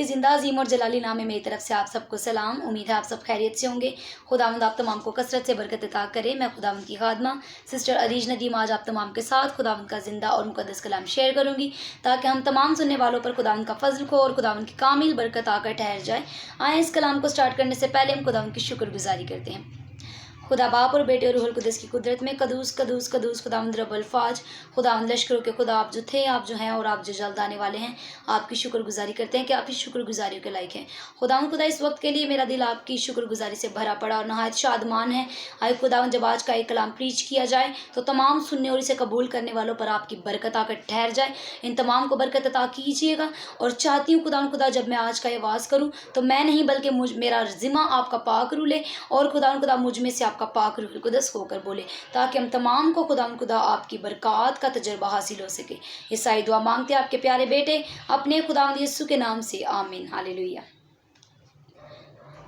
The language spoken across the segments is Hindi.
ज़िंदा अज़ीम और जलाली नाम में मेरी तरफ से आप सबको सलाम। उम्मीद है आप सब खैरियत से होंगे। खुदावंद आप तमाम को कसरत से बरकत अता करे। मैं खुदावंद की खादमा सिस्टर अरीज नदीम आज आप तमाम के साथ खुदावंद का ज़िंदा और मुकद्दस कलाम शेयर करूँगी, ताकि हम तमाम सुनने वालों पर खुदावंद का फजल हो और खुदावंद की कामिल बरकत आकर ठहर जाए। आए इस कलाम को स्टार्ट करने से पहले हम खुदावंद की शुक्रगुजारी करते हैं। खुदा बाप और बेटे और रूहुल कुद्दस की कुदरत में कदूस कदूस कदूस खुदावंद रब्बुल फाज, खुदावंद लश्करों के खुदा, आप जो थे, आप जो हैं और आप जो जल्द आने वाले हैं, आपकी शुक्रगुजारी करते हैं कि आप इस शुक्रगुजारी के लायक हैं। खुदावंद खुदा, इस वक्त के लिए मेरा दिल आपकी शुक्रगुजारी से भरा पड़ा और नहायत शादमान है। आए खुदावंद, जब आज का एक कलाम प्रीच किया जाए तो तमाम सुनने और इसे कबूल करने वालों पर आपकी बरकत आकर ठहर जाए। इन तमाम को बरकत अता कीजिएगा। और चाहती हूँ खुदावंद खुदा, जब मैं आज का ये वाज करूँ तो मैं नहीं बल्कि मेरा ज़िम्मा आपका पाक रूह ले और खुदावंद खुदा मुझ में से आपका पाक रूह कुदस होकर बोले, ताकि हम तमाम को खुदावंद खुदा आपकी बरक़ात का तजुर्बा हासिल हो सके। ये सारी दुआ मांगते हैं आपके प्यारे बेटे अपने खुदावंद यीशु के नाम से, आमीन। हालेलुया।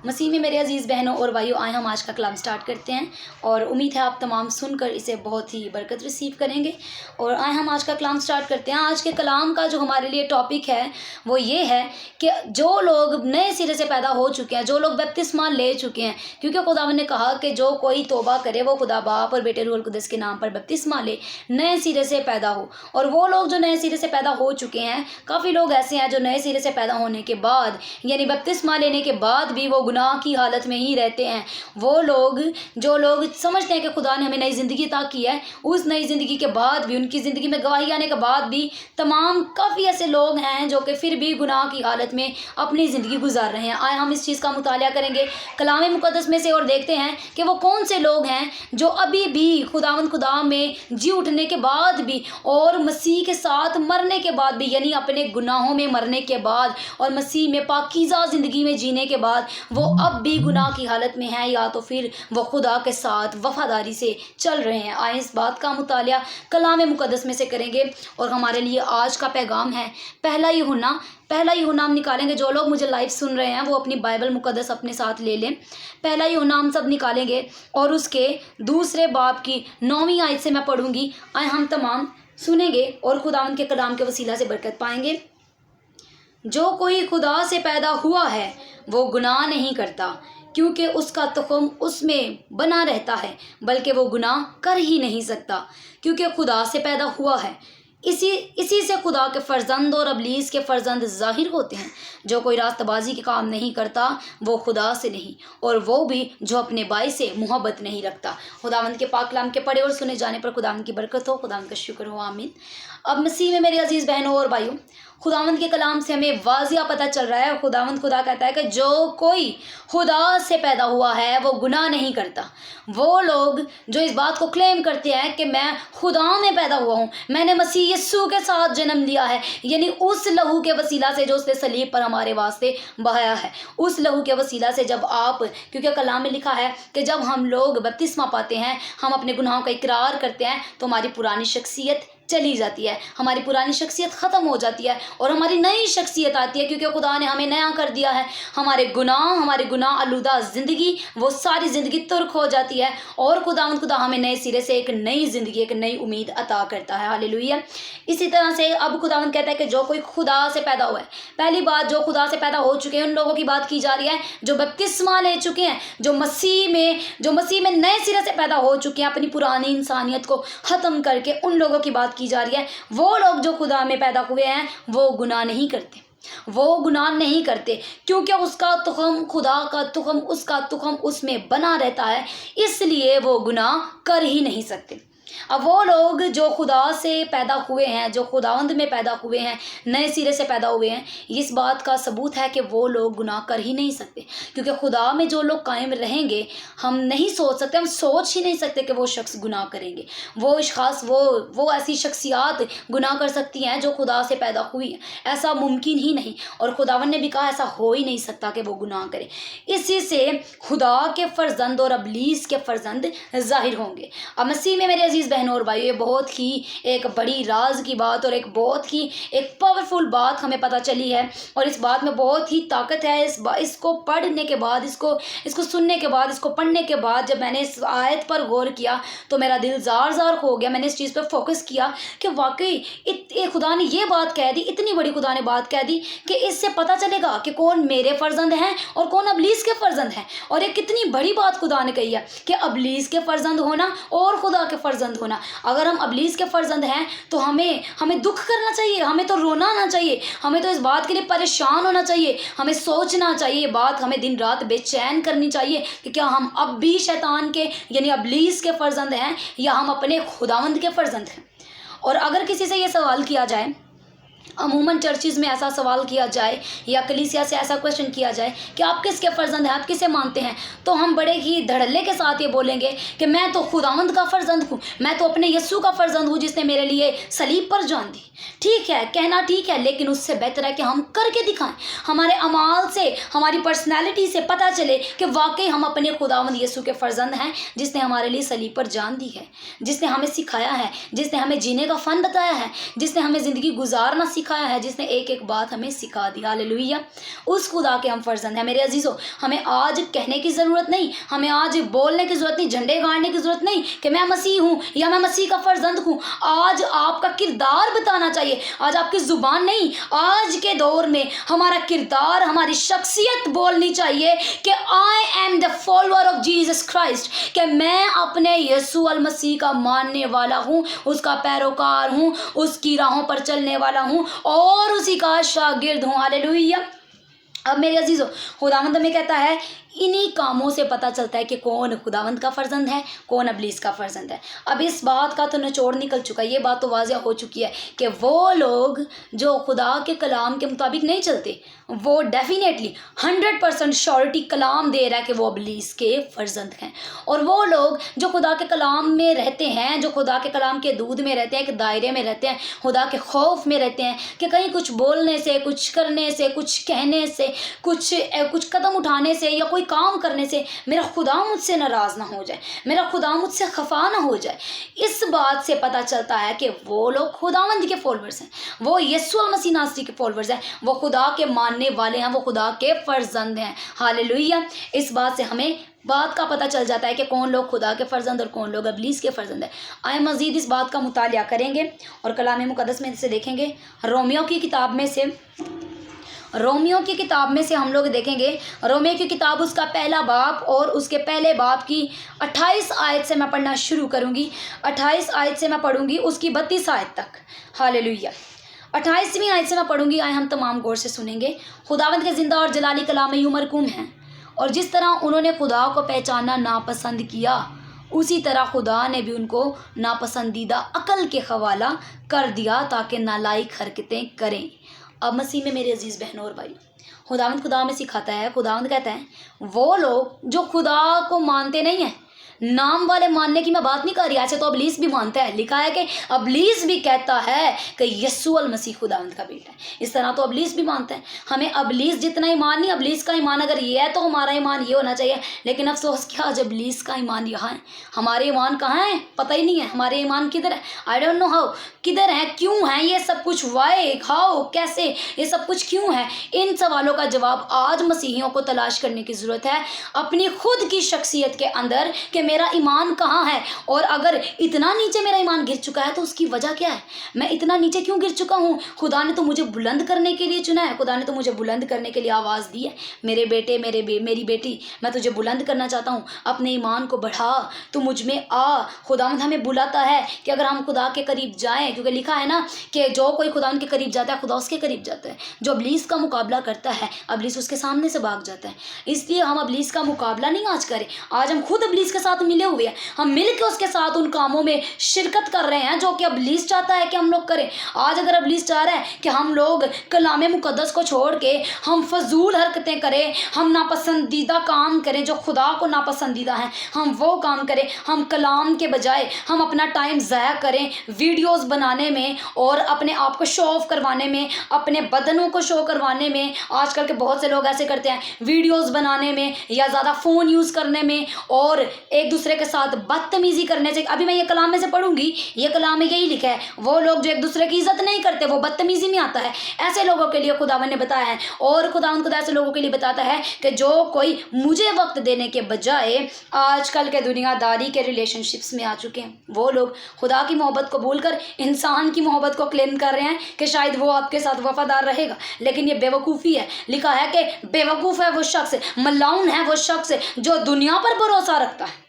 मसीह में मेरे अजीज़ बहनों और भाइयों, आए हम आज का कलाम स्टार्ट करते हैं और उम्मीद है आप तमाम सुनकर इसे बहुत ही बरकत रिसीव करेंगे। और आए हम आज का कलाम स्टार्ट करते हैं। आज के कलाम का जो हमारे लिए टॉपिक है वो ये है कि जो लोग नए सिरे से पैदा हो चुके हैं, जो लोग बपतिस्मा ले चुके हैं, क्योंकि खुदावंद ने कहा कि जो कोई तौबा करे वो खुदा बाप और बेटे रूहुल कुद्दस के नाम पर बपतिस्मा ले, नए सिरे से पैदा हो। और वो लोग जो नए सिरे से पैदा हो चुके हैं, काफ़ी लोग ऐसे हैं जो नए सिरे से पैदा होने के बाद यानी बपतिस्मा लेने के बाद भी वो गुनाह की हालत में ही रहते हैं। वो लोग जो लोग समझते हैं कि खुदा ने हमें नई ज़िंदगी अता की है, उस नई ज़िंदगी के बाद भी, उनकी ज़िंदगी में गवाही आने के बाद भी तमाम काफ़ी ऐसे लोग हैं जो कि फिर भी गुनाह की हालत में अपनी ज़िंदगी गुजार रहे हैं। आए हम इस चीज़ का मुतालिया करेंगे कलाम मुक़द्दस में से और देखते हैं कि वो कौन से लोग हैं जो अभी भी खुदावंद खुदा में जी उठने के बाद भी और मसीह के साथ मरने के बाद भी, यानी अपने गुनाहों में मरने के बाद और मसीह में पाकीज़ा ज़िंदगी में जीने के बाद वो अब भी गुनाह की हालत में है, या तो फिर वो खुदा के साथ वफादारी से चल रहे हैं। आए इस बात का मुतालिया कलाम मुक़द्दस में से करेंगे। और हमारे लिए आज का पैगाम है पहला यूहन्ना हम निकालेंगे। जो लोग मुझे लाइव सुन रहे हैं वो अपनी बाइबल मुक़द्दस अपने साथ ले लें। पहला यूहन्ना हम सब निकालेंगे और उसके दूसरे बाब की 9वीं आयत से मैं पढ़ूंगी। आए हम तमाम सुनेंगे और खुदावंद के कलाम के वसीला से बरकत पाएंगे। जो कोई खुदा से पैदा हुआ है वो गुनाह नहीं करता, क्योंकि उसका तुख़्म उसमें बना रहता है, बल्कि वो गुनाह कर ही नहीं सकता, क्योंकि खुदा से पैदा हुआ है। इसी से खुदा के फ़र्जंद और अबलीस के फ़र्जंद ज़ाहिर होते हैं। जो कोई रास्तबाजी के काम नहीं करता वो खुदा से नहीं, और वो भी जो अपने भाई से मोहब्बत नहीं रखता। खुदावंद के पाक कलाम के पढ़े और सुने जाने पर खुदावंद की बरकत हो, खुदावंद का शुक्र हो, आमीन। अब मसीह में मेरे अजीज़ बहनों और भाइयों, खुदावंद के कलाम से हमें वाज़िया पता चल रहा है। खुदावंद खुदा कहता है कि जो कोई खुदा से पैदा हुआ है वो गुनाह नहीं करता। वो लोग जो इस बात को क्लेम करते हैं कि मैं खुदा में पैदा हुआ हूँ, मैंने मसीह यीशु के साथ जन्म लिया है, यानी उस लहू के वसीला से जो उसने सलीब पर हमारे वास्ते बहाया है, उस लहू के वसीला से जब आप, क्योंकि कलाम में लिखा है कि जब हम लोग बपतिस्मा पाते हैं, हम अपने गुनाहों का इकरार करते हैं, तो हमारी पुरानी शख्सियत चली जाती है, हमारी पुरानी शख्सियत ख़त्म हो जाती है और हमारी नई शख्सियत आती है, क्योंकि खुदा ने हमें नया कर दिया है। हमारे गुनाह आलूदा ज़िंदगी, वो सारी ज़िंदगी तुर्क हो जाती है और खुदा हमें नए सिरे से एक नई ज़िंदगी, एक नई उम्मीद अता करता है। हालेलुया। इसी तरह से अब खुदावंद कहता है कि जो कोई खुदा से पैदा हुआ है, पहली बात जो खुदा से पैदा हो चुके हैं उन लोगों की बात की जा रही है, जो बपतिस्मा ले चुके हैं, जो मसीह में नए सिरे से पैदा हो चुके हैं, अपनी पुरानी इंसानियत को ख़त्म करके, उन लोगों की बात की जा रही है। वो लोग जो खुदा में पैदा हुए हैं वो गुनाह नहीं करते, क्योंकि उसका तुख़्म, खुदा का तुख़्म, उसका तुख़्म उसमें बना रहता है, इसलिए वो गुनाह कर ही नहीं सकते। अब वो लोग जो खुदा से पैदा हुए हैं, जो खुदावंद में पैदा हुए हैं, नए सिरे से पैदा हुए हैं, इस बात का सबूत है कि वो लोग गुनाह कर ही नहीं सकते, क्योंकि खुदा में जो लोग कायम रहेंगे, हम नहीं सोच सकते, हम सोच ही नहीं सकते कि वो शख्स गुनाह करेंगे। वो इश्खास, वो ऐसी शख्सियात गुनाह कर सकती हैं जो खुदा से पैदा हुई हैं, ऐसा मुमकिन ही नहीं। और खुदावंद ने भी कहा ऐसा हो ही नहीं सकता कि वो गुनाह करे। इसी से खुदा के फ़र्जंद और अबलीस के फ़र्जंद ज़ाहिर होंगे। अब मसीह में मेरे अजीज़ बहनों और भाइयों, ये बहुत ही एक बड़ी राज की बात और एक बहुत ही एक पावरफुल बात हमें पता चली है, और इस बात में बहुत ही ताकत है। इसको पढ़ने के बाद, इसको सुनने के बाद, इसको पढ़ने के बाद जब मैंने इस आयत पर गौर किया तो मेरा दिल जार जार हो गया। मैंने इस चीज़ पर फोकस किया कि वाकई खुदा ने ये बात कह दी, इतनी बड़ी खुदा ने बात कह दी कि इससे पता चलेगा कि कौन मेरे फर्जंद हैं और कौन अबलीस के फर्जंद हैं। और ये कितनी बड़ी बात खुदा ने कही है कि अबलीस के फर्जंद होना और खुदा के फर्जंद होना। अगर हम अबलीस के फर्जंद हैं तो हमें दुख करना चाहिए, हमें तो रोना आना चाहिए, हमें तो इस बात के लिए परेशान होना चाहिए, हमें सोचना चाहिए, ये बात हमें दिन रात बेचैन करनी चाहिए कि क्या हम अब भी शैतान के यानी अबलीस के फर्जंद हैं या हम अपने खुदावंद के फर्जंद हैं। और अगर किसी से ये सवाल किया जाए, अमूमन चर्चिज़ में ऐसा सवाल किया जाए या कलीसिया से ऐसा क्वेश्चन किया जाए कि आप किसके फर्जंद हैं, आप किसे मानते हैं, तो हम बड़े ही धड़ल्ले के साथ ये बोलेंगे कि मैं तो खुदावंद का फर्जंद हूँ, मैं तो अपने यीशु का फर्जंद हूँ जिसने मेरे लिए सलीब पर जान दी। ठीक है, कहना ठीक है, लेकिन उससे बेहतर है कि हम करके दिखाएं, हमारे अमाल से, हमारी पर्सनैलिटी से पता चले कि वाकई हम अपने खुदावंद यीशु के फर्जंद हैं जिसने हमारे लिए सलीब पर जान दी है, जिसने हमें सिखाया है, जिसने हमें जीने का फ़न बताया है, जिसने हमें ज़िंदगी गुजारना सिखाया है, जिसने एक एक बात हमें सिखा दी। हालेलुया, उस खुदा के हम फर्जंद हैं। मेरे अजीज़ों, हमें आज कहने की ज़रूरत नहीं, हमें आज बोलने की ज़रूरत नहीं, झंडे गाड़ने की ज़रूरत नहीं कि मैं मसीह हूँ या मैं मसीह का फर्जंद हूँ। आज आपका किरदार बताना चाहिए, आज आपकी ज़ुबान नहीं, आज के दौर में हमारा किरदार, हमारी शख्सियत बोलनी चाहिए कि I am the follower of Jesus Christ, कि मैं अपने यीशु अल मसीह का मानने वाला हूँ, उसका पैरोकार हूँ, उसकी राहों पर चलने वाला हूँ और उसी का शागिर्द हूँ। हालेलुया। अब मेरे अजीज़ों, खुदावंद हमें कहता है, इन्हीं कामों से पता चलता है कि कौन खुदावंद का फर्जंद है, कौन अबलीस का फर्जंद है। अब इस बात का तो निचोड़ निकल चुका है, ये बात तो वाज़िया हो चुकी है कि वो लोग जो खुदा के कलाम के मुताबिक नहीं चलते, वो डेफिनेटली 100% श्योरिटी कलाम दे रहा है कि वो अबलीस के फर्जंद हैं। और वो लोग जो खुदा के कलाम में रहते हैं, जो खुदा के कलाम के दूध में रहते हैं, एक दायरे में रहते हैं, खुदा के खौफ में रहते हैं कि कहीं कुछ बोलने से, कुछ करने से, कुछ कहने से, कुछ कदम उठाने से या कोई काम करने से मेरा खुदा मुझसे नाराज़ ना हो जाए, मेरा खुदा मुझसे खफा ना हो जाए। इस बात से पता चलता है कि वो लोग खुदावंद के फॉलोअर्स हैं, वो यीशु मसीह नासरी के फॉलोअर्स हैं, वो खुदा के मानने वाले हैं, वो खुदा के फर्जंद हैं। हालेलुया। इस बात से हमें बात का पता चल जाता है कि कौन लोग खुदा के फर्जंद और कौन लोग अबलीस के फर्जंद हैं। आए मज़ीद इस बात का मुतालिया करेंगे और कलाम मुक़द्दस में से देखेंगे। रोमियो की किताब में से हम लोग देखेंगे, रोमियो की किताब उसका पहला बाब और उसके पहले बाब की 28 आयत से मैं पढ़ना शुरू करूँगी। 28 आयत से मैं पढ़ूँगी उसकी 32 आयत तक। हालेलुया। 28वीं आयत से मैं पढ़ूँगी, आए हम तमाम गौर से सुनेंगे। खुदावंद के ज़िंदा और जलाली कलाम में यूं मरकूम हैं, और जिस तरह उन्होंने खुदा को पहचानना नापसंद किया, उसी तरह खुदा ने भी उनको नापसंदीदा अकल के हवाला कर दिया ताकि नालायक हरकतें करें। अब मसीह में मेरे अजीज़ बहनों और भाई, खुदावंद खुदा में सिखाता है, खुदावंद कहता है वो लोग जो खुदा को मानते नहीं हैं, नाम वाले मानने की मैं बात नहीं कर रही, ऐसे तो अबलीस भी मानता है। लिखा है कि अबलीस भी कहता है कि यीशु अल मसीह खुदावंद का बेटा है। इस तरह तो अबलीस भी मानता है। हमें अबलीस जितना ईमान नहीं, अबलीस का ईमान अगर ये है तो हमारा ईमान ये होना चाहिए। लेकिन अफसोस क्या, आज अबलीस का ईमान यहाँ है, हमारे ईमान कहाँ है पता ही नहीं है। हमारे ईमान किधर है, आई डोंट नो हाउ, किधर है, क्यों है ये सब कुछ, वाई हाउ, कैसे, ये सब कुछ क्यों है। इन सवालों का जवाब आज मसीहियों को तलाश करने की ज़रूरत है अपनी खुद की शख्सियत के अंदर कि मेरा ईमान कहाँ है। और अगर इतना नीचे मेरा ईमान गिर चुका है तो उसकी वजह क्या है, मैं इतना नीचे क्यों गिर चुका हूँ। खुदा ने तो मुझे बुलंद करने के लिए चुना है, खुदा ने तो मुझे बुलंद करने के लिए आवाज़ दी है, मेरे बेटे, मेरी बेटी, मैं तुझे बुलंद करना चाहता हूँ, अपने ईमान को बढ़ा, तू मुझ में आ। खुदावंद हमें बुलाता है कि अगर हम खुदा के करीब जाएं, क्योंकि लिखा है ना कि जो कोई खुदा के करीब जाता है खुदा उसके करीब जाता है। जो अबलीस का मुकाबला करता है, अबलीस उसके सामने से भाग जाता है। इसलिए हम अबलीस का मुकाबला नहीं आज करें, आज हम खुद अबलीस के साथ मिले हुए हैं, हम मिल के उसके साथ उन कामों में शिरकत कर रहे हैं जो कि अबलीस चाहता है कि हम लोग करें। आज अगर अबलीस चाह रहा है कि हम लोग कलाम मुकद्दस को छोड़ के हम फजूल हरकतें करें, हम नापसंदीदा काम करें जो खुदा को नापसंदीदा हैं, हम वो काम करें, हम कलाम के बजाय हम अपना टाइम ज़ाया करें वीडियोस बनाने में और अपने आप को शो ऑफ करवाने में, अपने बदनों को शो करवाने में। आजकल के बहुत से लोग ऐसे करते हैं, वीडियोस बनाने में या ज़्यादा फ़ोन यूज़ करने में और एक दूसरे के साथ बदतमीजी करने से, अभी मैं ये कलाम में से पढ़ूंगी, ये कलाम में यही लिखा है, वो लोग जो एक दूसरे की इज्जत नहीं करते, वो बदतमीजी में आता है, ऐसे लोगों के लिए खुदावन ने बताया है। और खुदावन खुदा ऐसे लोगों के लिए बताता है कि जो कोई मुझे वक्त देने के बजाय आजकल के दुनियादारी के रिलेशनशिप्स में आ चुके हैं, वो लोग खुदा की मोहब्बत को भूलकर इंसान की मोहब्बत को क्लेम कर रहे हैं कि शायद वो आपके साथ वफादार रहेगा, लेकिन ये बेवकूफ़ी है। लिखा है कि बेवकूफ़ है वो शख्स, मलाउन है वो शख्स जो दुनिया पर भरोसा रखता है,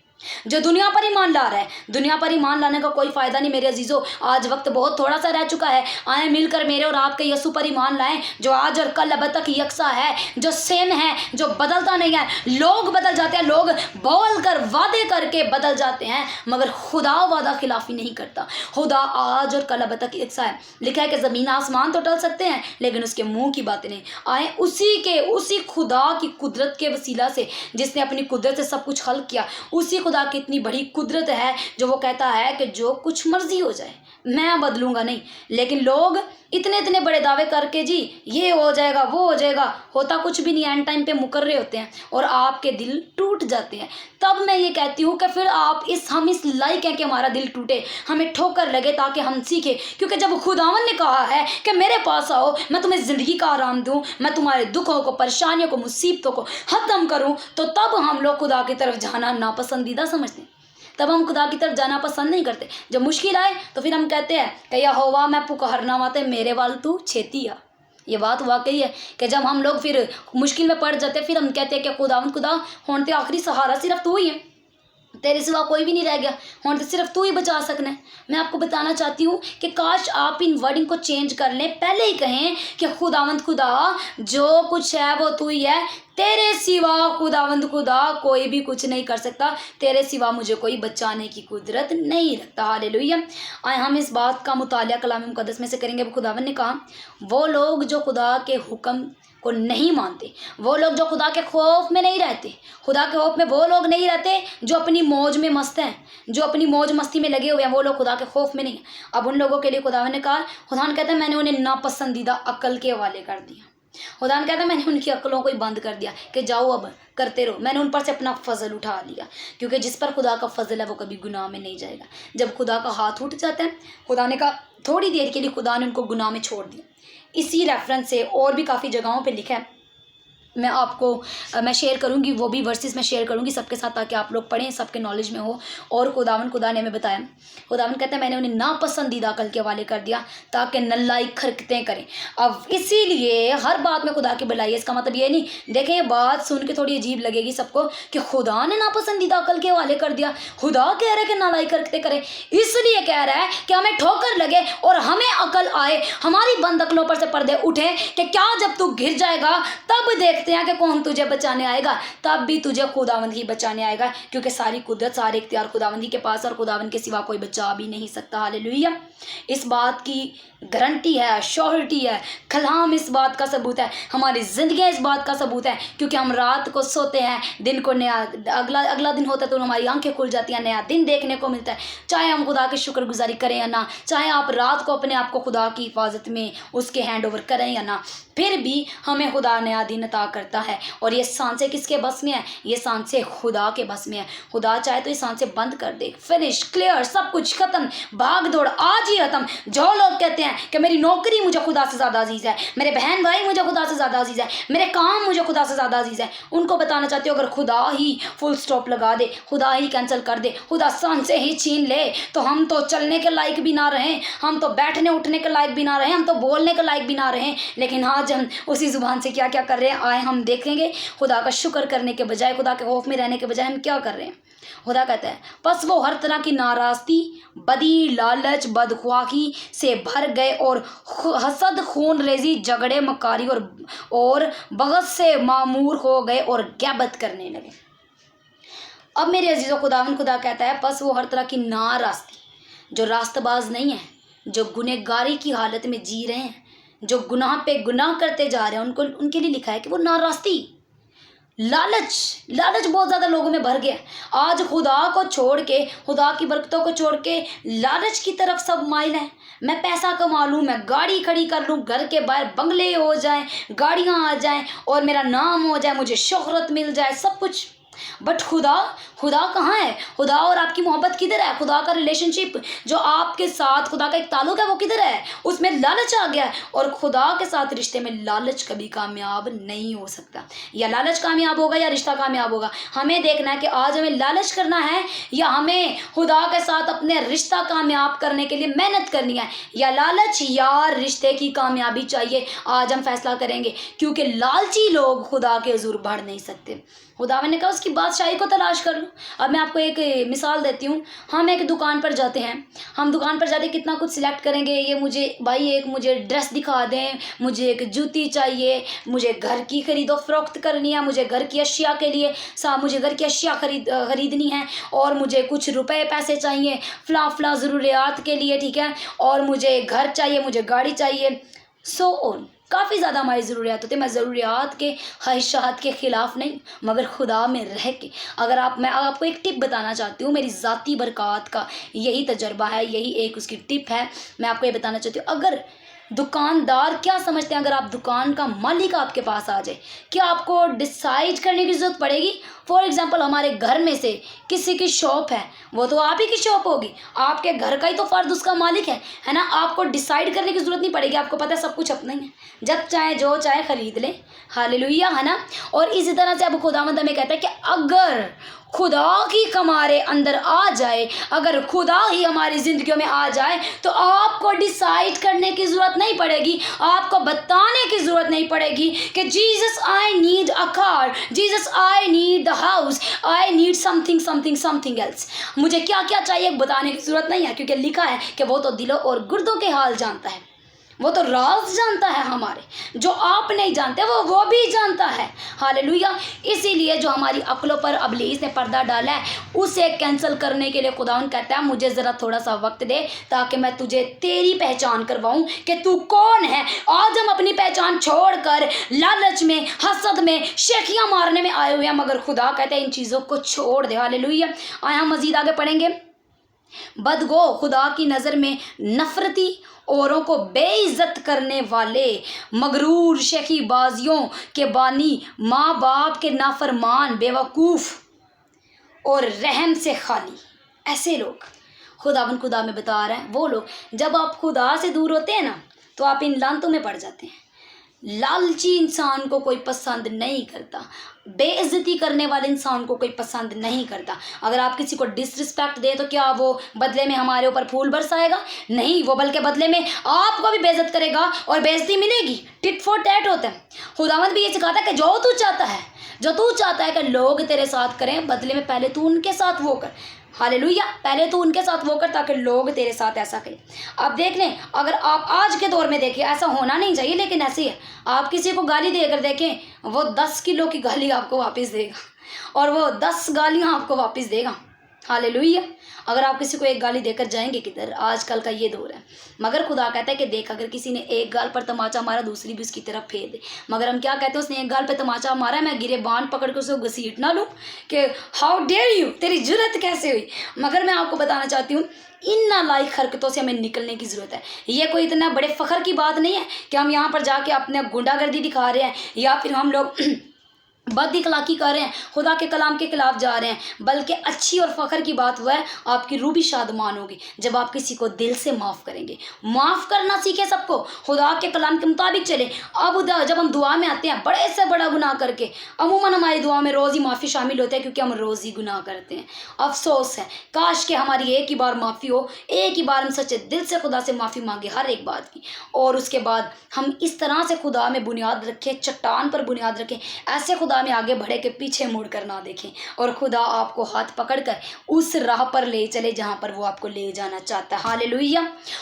जो दुनिया पर ईमान ला रहा है। दुनिया पर ईमान लाने का कोई फ़ायदा नहीं मेरे अजीज़ों, आज वक्त बहुत थोड़ा सा रह चुका है। आए मिलकर मेरे और आपके यीशु पर ईमान लाएं, जो आज और कल अब तक यकसा है, जो सेम है, जो बदलता नहीं है। लोग बदल जाते हैं, लोग बोल कर वादे करके बदल जाते हैं, मगर खुदा वादा खिलाफी नहीं करता। खुदा आज और कल अब तक यकसा है। लिखा है कि ज़मीन आसमान तो टल सकते हैं, लेकिन उसके मुँह की बातें नहीं। आए उसी खुदा की कुदरत के वसीला से, जिसने अपनी कुदरत से सब कुछ खल्क किया, उसी खुदा की इतनी बड़ी कुदरत है जो वो कहता है कि जो कुछ मर्जी हो जाए मैं बदलूंगा नहीं। लेकिन लोग इतने इतने बड़े दावे करके जी ये हो जाएगा वो हो जाएगा, होता कुछ भी नहीं, एंड टाइम पे मुकर रहे होते हैं और आपके दिल टूट जाते हैं। तब मैं ये कहती हूँ कि फिर हम इस लायक हैं कि हमारा दिल टूटे, हमें ठोकर लगे ताकि हम सीखें। क्योंकि जब खुदावन ने कहा है कि मेरे पास आओ, मैं तुम्हें ज़िंदगी का आराम दूँ, मैं तुम्हारे दुखों को, परेशानियों को, मुसीबतों को ख़त्म करूँ, तो तब हम लोग खुदा की तरफ जाना नापसंदीदा समझते हैं। तब हम खुदा की तरफ जाना पसंद नहीं करते। जब मुश्किल आए तो फिर हम कहते हैं कि यहोवा मैं पुकारना माते मेरे वाल तू छेती आ। ये बात वाकई है कि जब हम लोग फिर मुश्किल में पड़ जाते फिर हम कहते हैं कि खुदा होने ते आखिरी सहारा सिर्फ तू ही है, तेरे सिवा कोई भी नहीं रह गया, होने तो सिर्फ तू ही बचा सकना है। मैं आपको बताना चाहती हूँ कि काश आप इन वर्डिंग को चेंज कर लें, पहले ही कहें कि खुदावंद खुदा जो कुछ है वो तू ही है, तेरे सिवा खुदावंद खुदा कोई भी कुछ नहीं कर सकता, तेरे सिवा मुझे कोई बचाने की कुदरत नहीं रखता। हालेलुया। आए हम इस बात का मुतालिया कलाम मुक़द्दस में से करेंगे। खुदावंद ने कहा वो लोग जो खुदा के हुक्म को नहीं मानते, वो लोग जो खुदा के खौफ में नहीं रहते, खुदा के खौफ में वो लोग नहीं रहते जो अपनी मौज में मस्त हैं, जो अपनी मौज मस्ती में लगे हुए हैं, वो लोग खुदा के खौफ में नहीं हैं। अब उन लोगों के लिए खुदा ने कहा, खुदा कहता है मैंने उन्हें नापसंदीदा अक्ल के हवाले कर दिया। खुदा कहता है मैंने उनकी अक्लों को ही बंद कर दिया कि जाओ अब करते रहो, मैंने उन पर से अपना फजल उठा लिया। क्योंकि जिस पर खुदा का फजल है वो कभी गुनाह में नहीं जाएगा। जब खुदा का हाथ उठ जाता है, खुदा ने कहा थोड़ी देर के लिए खुदा ने उनको गुनाह में छोड़ दिया। इसी रेफरेंस से और भी काफ़ी जगहों पे लिखा है, मैं शेयर करूंगी, वो भी वर्सेस मैं शेयर करूंगी सबके साथ ताकि आप लोग पढ़ें, सबके नॉलेज में हो। और खुदा ने हमें बताया, खुदावन कहता है मैंने उन्हें नापसंदीदा अकल के हवाले कर दिया ताकि नलायक हरकतें करें। अब इसीलिए हर बात में खुदा की भलाई है। इसका मतलब ये नहीं, देखें ये बात सुन के थोड़ी अजीब लगेगी सबको कि खुदा ने नापसंदीदा अकल के हवाले कर दिया। खुदा कह रहा है कि नालायक हरकतें करें, इसलिए कह रहा है कि हमें ठोकर लगे और हमें अकल आए, हमारी बंद अकलों पर से पर्दे उठे कि क्या जब तू गिर जाएगा तब देख हैं कि कौन तुझे बचाने आएगा, तब भी तुझे खुदावंद ही बचाने आएगा। क्योंकि सारी कुदरत, सारे इख्तियार खुदावंदी के पास और खुदावंद के सिवा कोई बचा भी नहीं सकता। हालेलुया। इस बात की गारंटी है, श्योरिटी है, कलाम इस बात का सबूत है, हमारी ज़िंदगी इस बात का सबूत है। क्योंकि हम रात को सोते हैं, दिन को नया अगला दिन होता है तो हमारी आंखें खुल जाती हैं, नया दिन देखने को मिलता है। चाहे हम खुदा की शुक्रगुजारी करें या ना, चाहे आप रात को अपने आप को खुदा की हिफाजत में उसके हैंड ओवर करें या ना, फिर भी हमें खुदा नया दिन अता करता है। और ये सांसें किसके बस में है? ये सांसें खुदा के बस में है। खुदा चाहे तो ये सांसें बंद कर दे, फिनिश, क्लियर, सब कुछ खत्म, भाग दौड़ आज ही खत्म। जो लोग कहते हैं कि मेरी नौकरी मुझे खुदा से ज़्यादा अजीज़ है, मेरे बहन भाई मुझे खुदा से ज़्यादा अजीज़ है, मेरे काम मुझे खुदा से ज़्यादा अजीज़ है, उनको बताना चाहती हूँ अगर खुदा ही फुल स्टॉप लगा दे, खुदा ही कैंसिल कर दे, खुदा सांसें ही छीन ले, तो हम तो चलने के लायक भी ना रहें, हम तो बैठने उठने के लायक भी ना रहें, हम तो बोलने के लायक भी ना रहें। लेकिन आज हम उसी ज़ुबान से क्या क्या कर रहे हैं, आए हम देखेंगे। खुदा का शुक्र करने के बजाय, खुदा के खौफ में रहने के बजाय हम क्या कर रहे हैं। खुदा कहता है बस वो हर तरह की नाराज़गी, बदी, लालच, बदख्वाही से भर गए और हसद, खून रेजी, झगड़े, मकारी और बग़ज़ से मामूर हो गए और गैबत करने लगे। अब मेरे अजीज़ों, खुदा कहता है बस वो हर तरह की नाराज़गी, जो रास्तबाज नहीं है, जो गुनहगारी की हालत में जी रहे हैं, जो गुनाह पे गुनाह करते जा रहे हैं, उनके लिए लिखा है कि वो नाराज़गी, लालच बहुत ज़्यादा लोगों में भर गया। आज खुदा को छोड़ के, खुदा की बरकतों को छोड़ के लालच की तरफ सब माइल हैं। मैं पैसा कमा लूँ, मैं गाड़ी खड़ी कर लूँ, घर के बाहर बंगले हो जाएं, गाड़ियाँ आ जाएं और मेरा नाम हो जाए, मुझे शोहरत मिल जाए, सब कुछ। बट खुदा, खुदा कहाँ है? खुदा और आपकी मोहब्बत किधर है? खुदा का रिलेशनशिप जो आपके साथ, खुदा का एक ताल्लुक है, वो किधर है? उसमें लालच आ गया है। और खुदा के साथ रिश्ते में लालच कभी कामयाब नहीं हो सकता। या लालच कामयाब होगा या रिश्ता कामयाब होगा। हमें देखना है कि आज हमें लालच करना है या हमें खुदा के साथ अपने रिश्ता कामयाब करने के लिए मेहनत करनी है। या लालच या रिश्ते की कामयाबी चाहिए, आज हम फैसला करेंगे। क्योंकि लालची लोग खुदा के हुजूर बढ़ नहीं सकते। खुदावन ने कहा उसकी बादशाही को तलाश कर लो। अब मैं आपको एक मिसाल देती हूँ। हम एक दुकान पर जाते हैं, हम दुकान पर जाते कितना कुछ सिलेक्ट करेंगे। ये मुझे भाई एक मुझे ड्रेस दिखा दें, मुझे एक जूती चाहिए, मुझे घर की खरीदो फरोख्त करनी है, मुझे घर की अशिया के लिए मुझे घर की अशिया खरीदनी है, और मुझे कुछ रुपए पैसे चाहिए फला ज़रूरियात के लिए, ठीक है, और मुझे घर चाहिए, मुझे गाड़ी चाहिए, सो ऑन। काफ़ी ज़्यादा हमारी ज़रूरियात होती है। मैं ज़रूरियात के ख्वाहिशात के ख़िलाफ़ नहीं, मगर खुदा में रह के अगर मैं आपको एक टिप बताना चाहती हूँ। मेरी ज़ाती बरक़ात का यही तजर्बा है, यही एक उसकी टिप है। मैं आपको ये बताना चाहती हूँ, अगर दुकानदार क्या समझते हैं, अगर आप दुकान का मालिक आपके पास आ जाए, क्या आपको डिसाइड करने की ज़रूरत पड़ेगी? फॉर एग्ज़ाम्पल हमारे घर में से किसी की शॉप है, वो तो आप ही की शॉप होगी, आपके घर का ही तो फ़र्द उसका मालिक है ना। आपको डिसाइड करने की ज़रूरत नहीं पड़ेगी, आपको पता है सब कुछ अपना ही है, जब चाहे जो चाहे ख़रीद लें। हालेलुया, है ना। और इसी तरह से अब खुदावंद हमें कहता है कि अगर खुदा की कमारे अंदर आ जाए, अगर खुदा ही हमारी ज़िंदगियों में आ जाए, तो आपको डिसाइड करने की ज़रूरत नहीं पड़ेगी, आपको बताने की ज़रूरत नहीं पड़ेगी कि Jesus I need a car, Jesus I need the house, I need something else. मुझे क्या क्या चाहिए बताने की ज़रूरत नहीं है, क्योंकि लिखा है कि वो तो दिलों और गुर्दों के हाल जानता है, वो तो राज जानता है हमारे, जो आप नहीं जानते वो भी जानता है। हालेलुया। इसीलिए जो हमारी अक्लों पर इब्लीस ने पर्दा डाला है, उसे कैंसिल करने के लिए खुदावन कहता है मुझे ज़रा थोड़ा सा वक्त दे, ताकि मैं तुझे तेरी पहचान करवाऊं कि तू कौन है। आज हम अपनी पहचान छोड़कर लालच में, हसद में, शेखियाँ मारने में आए हुए हैं, मगर खुदा कहते हैं इन चीज़ों को छोड़ दे। हालेलुया। आए हम मज़ीद आगे पढ़ेंगे। बदगो, खुदा की नज़र में नफरती, औरों को बेइज्जत करने वाले, मगरूर, शेखीबाजियों के बानी, माँ बाप के नाफरमान, बेवकूफ़ और रहम से खाली, ऐसे लोग खुदा में बता रहे हैं। वो लोग जब आप खुदा से दूर होते हैं ना, तो आप इन लानतों में पड़ जाते हैं। लालची इंसान को कोई पसंद नहीं करता, बेइज्जती करने वाले इंसान को कोई पसंद नहीं करता। अगर आप किसी को डिसरिस्पेक्ट दे तो क्या वो बदले में हमारे ऊपर फूल बरसाएगा? नहीं, वो बल्कि बदले में आपको भी बेइज्जत करेगा और बेइज्जती मिलेगी। टिट फॉर टैट होता है। खुदावंद भी ये सिखाता है कि जो तू चाहता है कि लोग तेरे साथ करें, बदले में पहले तू उनके साथ वो कर। हालेलुया। पहले तो उनके साथ वो कर ताकि लोग तेरे साथ ऐसा करें। अब देख लें, अगर आप आज के दौर में देखिए, ऐसा होना नहीं चाहिए लेकिन ऐसे ही है। आप किसी को गाली देकर देखें, वो 10 किलो की गाली आपको वापस देगा और वो 10 गालियाँ आपको वापस देगा। हालेलुया। अगर आप किसी को एक गाली देकर जाएंगे किधर, आजकल का ये दौर है। मगर खुदा कहता है कि देख, अगर किसी ने एक गाल पर तमाचा मारा, दूसरी भी उसकी तरफ फेर दे। मगर हम क्या कहते हैं, उसने एक गाल पर तमाचा मारा है, मैं गिरे बांध पकड़ कर उसको घसीट ना लूँ कि हाउ डेयर यू, तेरी जुर्रत कैसे हुई। मगर मैं आपको बताना चाहती हूँ, इन नालायक हरकतों से हमें निकलने की ज़रूरत है। ये कोई इतना बड़े फ़ख्र की बात नहीं है कि हम यहाँ पर जाके अपने गुंडागर्दी दिखा रहे हैं या फिर हम लोग बद इखलाकी कर रहे हैं, खुदा के कलाम के खिलाफ जा रहे हैं। बल्कि अच्छी और फ़ख्र की बात हुआ है, आपकी रूह भी शादमान होगी जब आप किसी को दिल से माफ़ करेंगे। माफ़ करना सीखे सबको, खुदा के कलाम के मुताबिक चले। अब जब हम दुआ में आते हैं बड़े से बड़ा गुनाह करके, अमूमन हमारी दुआ में रोज़ ही माफ़ी शामिल होती है, क्योंकि हम रोज़ ही गुनाह करते हैं। अफसोस है, काश के हमारी एक ही बार माफ़ी हो, एक ही बार हम सच्चे दिल से खुदा से माफ़ी मांगे हर एक बात की, और उसके बाद हम इस तरह से खुदा में बुनियाद रखें, चट्टान पर बुनियाद रखें, ऐसे खुदा में आगे बढ़े के पीछे मुड़ कर ना देखें, और खुदा आपको हाथ पकड़कर उस राह पर ले चले जहां पर वो आपको ले जाना चाहता है। हालेलुया।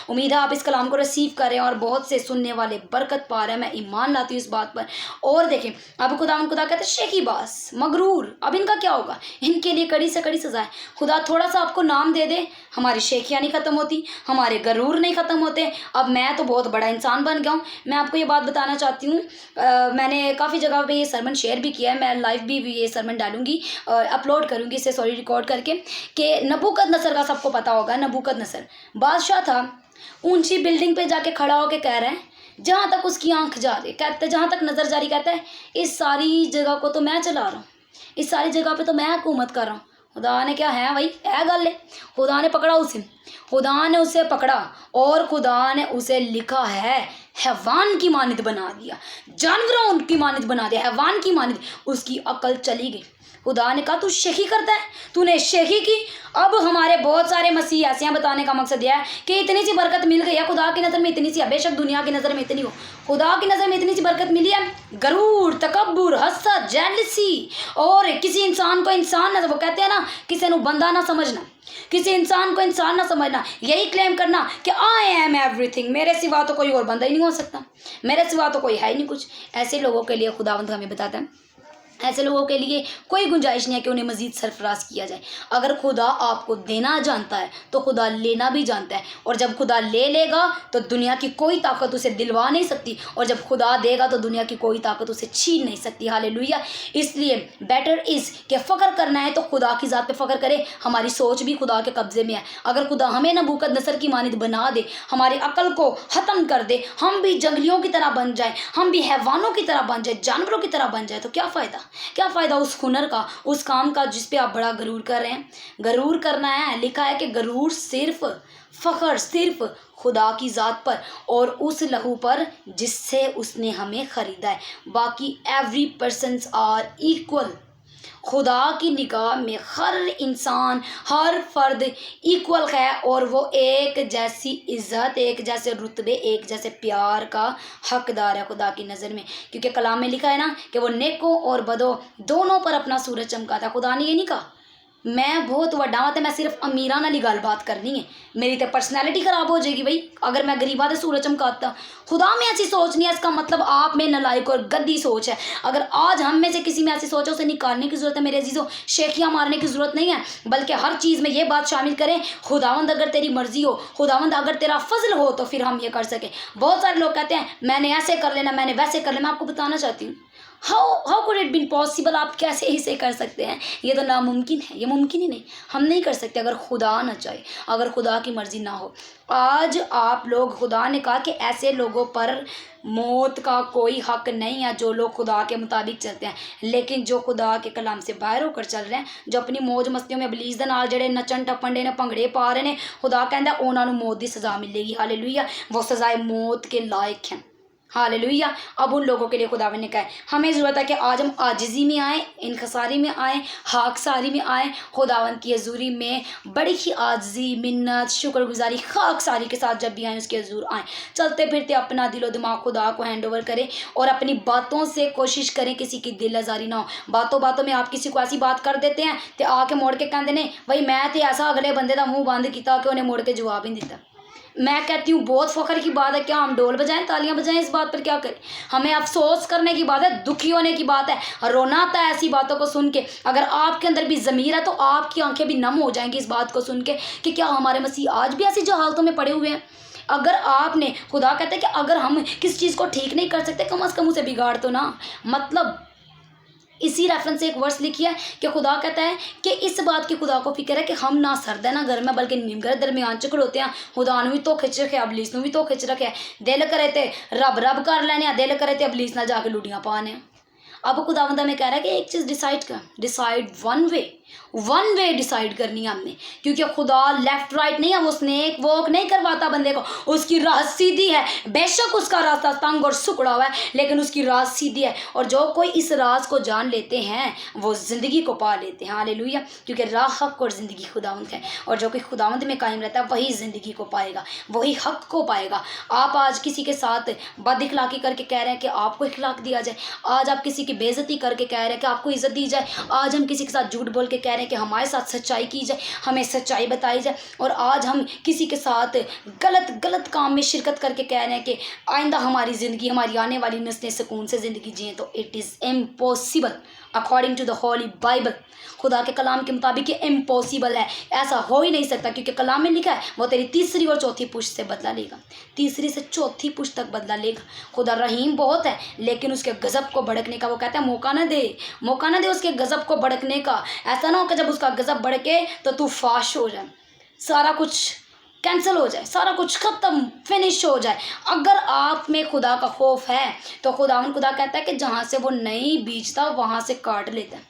उम्मीद है आप इस कलाम को रिसीव करें और बहुत से सुनने वाले बरकत पा रहे हैं। मैं ईमान लाती हूँ इस बात पर। और देखें, अब खुदा कहते हैं शेखीबाज, मगरूर, अब इनका क्या होगा? इनके लिए कड़ी से कड़ी सजा है। खुदा थोड़ा सा आपको नाम दे दे, हमारी शेखियाँ नहीं ख़त्म होती, हमारे गरूर नहीं ख़त्म होते। अब मैं तो बहुत बड़ा इंसान बन गया हूँ। मैं आपको ये बात बताना चाहती हूँ, मैंने काफ़ी जगह पे ये सरमन शेयर भी किया है, मैं लाइव भी ये सरमन डालूंगी और अपलोड करूंगी इसे, रिकॉर्ड करके, कि नबूकदनस्सर का सबको पता होगा। नबूकदनस्सर बादशाह था, ऊंची बिल्डिंग पे जाके खड़ा होके कह रहे हैं, जहाँ तक उसकी आंख जा रही, कहते जहाँ तक नज़र जा रही, कहता है इस सारी जगह को तो मैं चला रहा हूँ, इस सारी जगह पे तो मैं हुकूमत कर रहा हूँ। खुदा ने क्या है भाई, है गल है, खुदा ने पकड़ा उसे, खुदा ने उसे पकड़ा और खुदा ने उसे लिखा है हैवान की मानद बना दिया, जानवरों की मानद बना दिया, हैवान की मानद। उसकी अकल चली गई। खुदा ने कहा तू शेखी करता है, तूने शेखी की। अब हमारे बहुत सारे मसीह ऐसे हैं, बताने का मकसद यह है कि इतनी सी बरकत मिल गई है खुदा की नज़र में, इतनी सी, बेशक दुनिया की नज़र में इतनी हो, खुदा की नज़र में इतनी सी बरकत मिली है। गरूर, तकब्बुर, हसद, जेलसी और किसी इंसान को इंसान ना, वो कहते हैं ना, किसी को बंदा ना समझना, किसी इंसान को इंसान ना समझना, यही क्लेम करना कि आई एम एवरीथिंग, मेरे सिवा तो कोई और बंदा ही नहीं हो सकता, मेरे सिवा तो कोई है ही नहीं कुछ। ऐसे लोगों के लिए खुदावंद हमें बताता है, ऐसे लोगों के लिए कोई गुंजाइश नहीं है कि उन्हें मज़ीद सरफराज किया जाए। अगर खुदा आपको देना जानता है तो खुदा लेना भी जानता है, और जब खुदा ले लेगा तो दुनिया की कोई ताकत उसे दिलवा नहीं सकती, और जब खुदा देगा तो दुनिया की कोई ताकत उसे छीन नहीं सकती। हालेलुया। इसलिए बेटर इज़ कि फ़ख्र करना है तो खुदा की ज़ात पे फ़ख्र करें। हमारी सोच भी खुदा के कब्ज़े में है। अगर खुदा हमें नबूकदनेस्सर की मानद बना दे, हमारी अकल को ख़त्म कर दे, हम भी जंगलियों की तरह बन जाए, हम भी हैवानों की तरह बन जाए, जानवरों की तरह बन जाए, तो क्या फ़ायदा, क्या फ़ायदा उस हुनर का, उस काम का जिस पे आप बड़ा गरूर कर रहे हैं। गरूर करना है, लिखा है कि गरूर सिर्फ, फ़ख्र सिर्फ खुदा की ज़ात पर और उस लहू पर जिससे उसने हमें ख़रीदा है। बाकी एवरी पर्सन्स आर इक्वल। खुदा की निगाह में हर इंसान, हर फर्द इक्वल है, और वो एक जैसी इज़्ज़त, एक जैसे रुतबे, एक जैसे प्यार का हकदार है खुदा की नज़र में। क्योंकि कलाम में लिखा है ना कि वो नेकों और बदों दोनों पर अपना सूरज चमकाता है। खुदा ने ये नहीं कहा मैं बहुत वड्डा वा ते मैं सिर्फ अमीरां नाल ही गलबात करनी है, मेरी तो पर्सनैलिटी खराब हो जाएगी भाई अगर मैं गरीबा दे सूरज चमकाता। खुदा में ऐसी सोच नहीं है, इसका मतलब आप में नालायक और गंदी सोच है। अगर आज हम में से किसी में ऐसी सोच है, उसे निकालने की ज़रूरत है मेरे अजीज़ों। शेखियाँ मारने की ज़रूरत नहीं है, बल्कि हर चीज़ में ये बात शामिल करें, खुदावंद अगर तेरी मर्ज़ी हो, खुदावंद अगर तेरा फजल हो, तो फिर हम ये कर सकें। बहुत सारे लोग कहते हैं मैंने ऐसे कर लेना, मैंने वैसे कर लेना। मैं आपको बताना चाहती हूँ how could it been possible, आप कैसे इसे कर सकते हैं, ये तो नामुमकिन है, ये मुमकिन ही नहीं, हम नहीं कर सकते अगर खुदा ना चाहे, अगर खुदा की मर्ज़ी ना हो। आज आप लोग, खुदा ने कहा कि ऐसे लोगों पर मौत का कोई हक नहीं है जो लोग खुदा के मुताबिक चलते हैं, लेकिन जो खुदा के कलाम से बाहर होकर चल रहे हैं, जो अपनी मौज मस्तियों में इबलीस दे नाल जेड़े नचन टप्पन डे ने, भंगड़े पा रहे हैं, खुदा कहता है उन्होंने मौत की सज़ा मिलेगी। हालेलुया। वो सज़ाए मौत के लायक हैं। हालेलुया। अब उन लोगों के लिए खुदा ने कहा है हमें ज़रूरत है कि आज हम आजिज़ी में आएँ, इनकसारी में आएँ, खाकसारी में आएँ, खुदावंद की हज़ूरी में बड़ी ही आजिज़ी, मिन्नत, शुक्रगुजारी, खाकसारी के साथ जब भी आएँ उसके हज़ूर आएँ। चलते फिरते अपना दिलो दिमाग खुदा को हैंड ओवर करें और अपनी बातों से कोशिश करें किसी की दिल आज़ारी ना हो। बातों बातों में आप किसी को ऐसी बात कर देते हैं तो आके मोड़ के कहते ने भाई मैं तो ऐसा अगले बंदे का मुँह बंद किया कि उन्हें मोड़ के जवाब ही नहीं दिता। मैं कहती हूँ बहुत फ़ख्र की बात है, क्या हम डोल बजाएं, तालियां बजाएं, इस बात पर क्या करें। हमें अफसोस करने की बात है, दुखी होने की बात है, रोना आता है ऐसी बातों को सुन के। अगर आपके अंदर भी ज़मीर है तो आपकी आंखें भी नम हो जाएंगी इस बात को सुन के कि क्या हमारे मसीह आज भी ऐसी जहालतों में पड़े हुए हैं। अगर आपने, खुदा कहते हैं कि अगर हम किस चीज़ को ठीक नहीं कर सकते, कम अज़ कम उसे बिगाड़ तो ना। मतलब इसी रेफरेंस से एक वर्स लिखी है कि खुदा कहता है कि इस बात की खुदा को फिक्र है कि हम ना सर्द है ना गर्म है, बल्कि निमगर दरमियान च खड़ोते हैं। खुदा भी तो खिच रखे, अबलीस भी तो खिच रखे। दिल करे तो रब रब कर लेने, दिल करे तो अबलीस ना जाके लुडियाँ पाने। अब खुदावंद में कह रहा है कि एक चीज़ डिसाइड कर, डिसाइड वन वे डिसाइड करनी है हमने, क्योंकि खुदा लेफ्ट राइट नहीं है, वो स्नेक वॉक नहीं करवाता बंदे को, उसकी राह सीधी है। बेशक उसका रास्ता तंग और सुकड़ा हुआ है, लेकिन उसकी राह सीधी है, और जो कोई इस राज को जान लेते हैं वो ज़िंदगी को पा लेते हैं। हालेलुया। क्योंकि राह हक और ज़िंदगी खुदावंद है, और जो कोई खुदावंद में कायम रहता है वही ज़िंदगी को पाएगा, वही हक को पाएगा। आप आज किसी के साथ बद इखलाकी करके कह रहे हैं कि आपको इखलाक दिया जाए, आज आप किसी की बेइज्जती करके कह रहे हैं कि आपको इज्जत दी जाए, आज हम किसी के साथ झूठ बोल के कह रहे हैं कि हमारे साथ सच्चाई की जाए, हमें सच्चाई बताई जाए, और आज हम किसी के साथ गलत काम में शिरकत करके कह रहे हैं कि आइंदा हमारी ज़िंदगी, हमारी आने वाली नस्लें सुकून से ज़िंदगी जिएँ, तो it is impossible according to the holy Bible. खुदा के कलाम के मुताबिक ये इम्पॉसिबल है, ऐसा हो ही नहीं सकता, क्योंकि कलाम में लिखा है वो तेरी तीसरी और चौथी पुश्त से बदला लेगा, तीसरी से चौथी पुश्त तक बदला लेगा। खुदा रहीम बहुत है, लेकिन उसके गज़ब को भड़कने का वो कहता है मौका ना दे उसके गज़ब को भड़कने का। ऐसा ना हो कि जब उसका गज़ब भड़के तो तू फाश हो जाए, सारा कुछ कैंसिल हो जाए, सारा कुछ ख़त्म, फिनिश हो जाए। अगर आप में खुदा का खौफ है तो खुदा कहता है कि जहाँ से वो नहीं बीजता वहाँ से काट लेता है।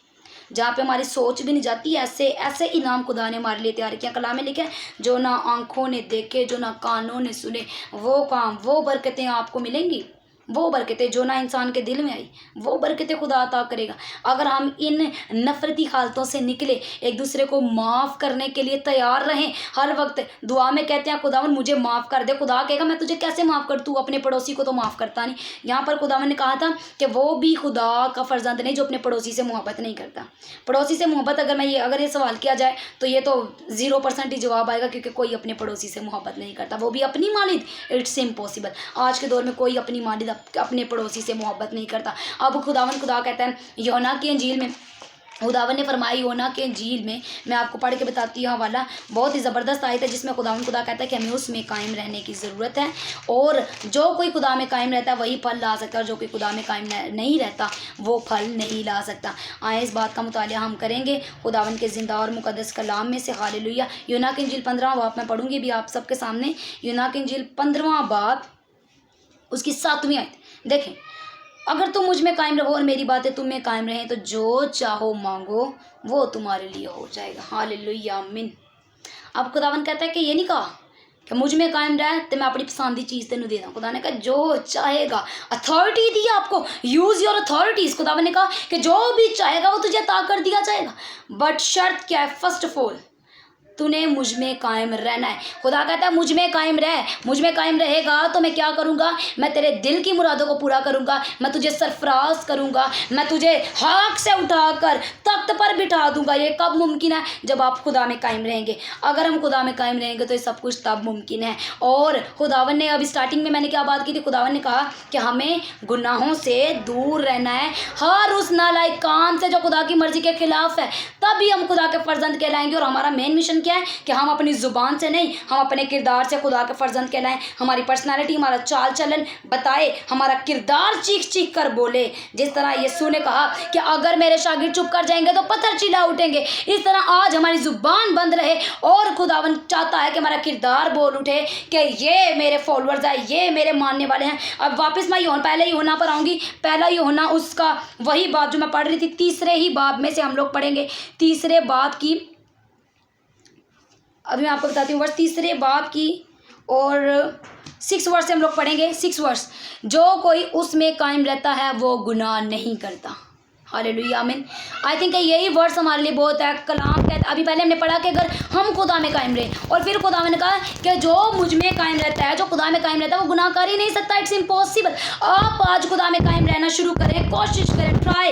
जहाँ पे हमारी सोच भी नहीं जाती, ऐसे ऐसे इनाम खुदा ने हमारे लिए तैयार किया। कलाम में लिखा है, जो ना आंखों ने देखे, जो ना कानों ने सुने, वो काम, वो बरकतें आपको मिलेंगी। वो बरकतें जो ना इंसान के दिल में आई, वो बरकतें खुदा अता करेगा। अगर हम इन नफरती हालतों से निकले, एक दूसरे को माफ़ करने के लिए तैयार रहें, हर वक्त दुआ में कहते हैं खुदावन मुझे माफ़ कर दे, खुदा कहेगा मैं तुझे कैसे माफ़ कर, तू अपने पड़ोसी को तो माफ़ करता नहीं। यहाँ पर खुदावन ने कहा था कि वो भी खुदा का फर्जंद नहीं जो अपने पड़ोसी से मोहब्बत नहीं करता। पड़ोसी से मोहब्बत अगर ये सवाल किया जाए तो ये तो 0% ही जवाब आएगा, क्योंकि कोई अपने पड़ोसी से मोहब्बत नहीं करता, वो भी अपनी मालिद। It's impossible. आज के दौर में कोई अपनी मालिद अपने पड़ोसी से मोहब्बत नहीं करता। अब खुदा कहता है यूहन्ना की इंजील में, खुदावन ने फरमाई यूहन्ना के इंजील में, मैं आपको पढ़ के बताती हूँ हवाला, बहुत ही ज़बरदस्त आयत है जिसमें खुदा कहता है कि हमें उसमें कायम रहने की ज़रूरत है, और जो कोई खुदा में कायम रहता है वही फल ला सकता है, और जो कोई खुदा में कायम नहीं रहता वो फल नहीं ला सकता। आए इस बात का मुतालिया हम करेंगे खुदावन के ज़िंदा और मुक़द्दस कलाम में से। हालेलुया। यूहन्ना की इंजील 15वां बाब मैं पढ़ूंगी भी आप सबके सामने। यूहन्ना की इंजील 15वां बाब उसकी 7वीं आयत देखें, अगर तुम मुझ में कायम रहो और मेरी बातें तुम में कायम रहें तो जो चाहो मांगो वो तुम्हारे लिए हो जाएगा। हालेलुया आमीन। अब खुदावन कहता है कि ये नहीं कहा कि मुझ में कायम रहे तो मैं अपनी पसंदी चीज़ तेन दे दूँ। खुदा ने कहा जो चाहेगा, अथॉरिटी दी आपको, यूज़ योर अथॉरिटीज़। खुदावन ने कहा कि जो भी चाहेगा वो तुझे अता कर दिया जाएगा, बट शर्त क्या है? फर्स्ट ऑफ ऑल तूने मुझ में कायम रहना है। खुदा कहता है मुझ में कायम रह, मुझ में कायम रहेगा तो मैं क्या करूँगा? मैं तेरे दिल की मुरादों को पूरा करूँगा, मैं तुझे सरफराज करूँगा, मैं तुझे हाक से उठाकर तख्त पर बिठा दूँगा। ये कब मुमकिन है? जब आप खुदा में कायम रहेंगे। अगर हम खुदा में कायम रहेंगे तो ये सब कुछ तब मुमकिन है। और खुदावन ने अभी स्टार्टिंग में मैंने क्या बात की थी? खुदावन ने कहा कि हमें गुनाहों से दूर रहना है, हर उस नालायक काम से जो खुदा की मर्जी के खिलाफ है, तभी हम खुदा के फर्जंद कहलाएंगे। और हमारा मेन मिशन क्या है कि हम अपनी ज़ुबान से नहीं, हम अपने किरदार से खुदा के फर्जंद कहलाएं। हमारी पर्सनालिटी, हमारा चाल चलन बताए, हमारा किरदार चीख चीख कर बोले। जिस तरह यीशु ने कहा कि अगर मेरे शागिर्द चुप कर जाएंगे तो पत्थर चिल्ला उठेंगे, इस तरह आज हमारी ज़ुबान बंद रहे और खुदावन चाहता है कि हमारा किरदार बोल उठे कि ये मेरे फॉलोअर्स हैं, ये मेरे मानने वाले हैं। अब वापस मैं पहले यूहन्ना पर आऊँगी। पहला यूहन्ना उसका वही बात जो मैं पढ़ रही थी, तीसरे ही बाब में से हम लोग पढ़ेंगे। तीसरे बाब की अभी मैं आपको बताती हूँ वर्ष, तीसरे बाब की और 6 वर्ष से हम लोग पढ़ेंगे। 6 वर्ष, जो कोई उसमें कायम रहता है वो गुनाह नहीं करता। हालेलुया आमीन। आई थिंक यही वर्ड्स हमारे लिए बहुत है। कलाम कहता, अभी पहले हमने पढ़ा कि अगर हम खुदा में कायम रहे, और फिर खुदा ने कहा कि जो मुझ में कायम रहता है, जो खुदा में कायम रहता है वो गुनाह कर ही नहीं सकता। It's impossible. आप आज खुदा में कायम रहना शुरू करें, कोशिश करें, ट्राई